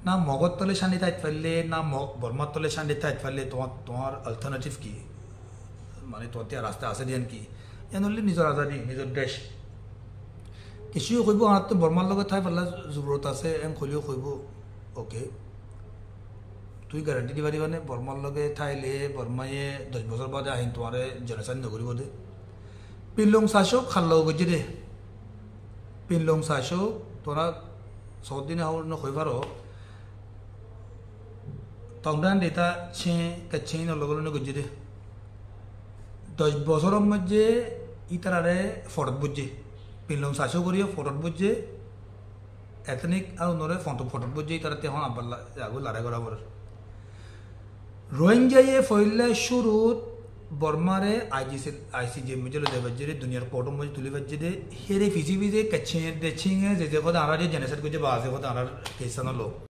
না মগর তলে শান্তি থাকতে পারলে না বর্মার তলে শান্তি থাকতে পারলে তোমার অল্টারনেটিভ কি মানে তোমার রাস্তা আছে দিয়ান কি এন হলে নিজের আজাদি নিজের দেশ কিছুও কইব আর তো বর্মার লগে থাই পারলা জরুরত আছে এম খলিও কইব ওকে তুই গ্যারান্টি দিবা দিবানে বর্মার লগে থাইলে বর্মায়ে 10 বছর বাদে আহিন তোমারে জেনারেশন নকরিব দে পিলং সাশো খাল্লাও গজে দে পিলং সাশো তোরা 100 দিনে হাওর ন কইবারো তংদান ডেটা ছে কাছে ন লগলনে গজে দে 10 বছরের মধ্যে ইতারারে ফরত বুঝে পিলং সাশো করিও ফরত বুঝে এথনিক আর নরে ফরত বুঝে ইতারা তেহন আবাল্লা আগু লারে করা বড় রোহিঙ্গায়ে ফইলে শুরুত বর্মারে আইসিজে মিজেলো দেবজে দুনিয়ার কোর্ট মধ্যে তুলে বাজে দে হেরে ফিজি ফিজে কাছে দে ছিঙে যে কথা আরা যে জেনেসাইড করছে বা আছে কথা আরা কেসানো লোক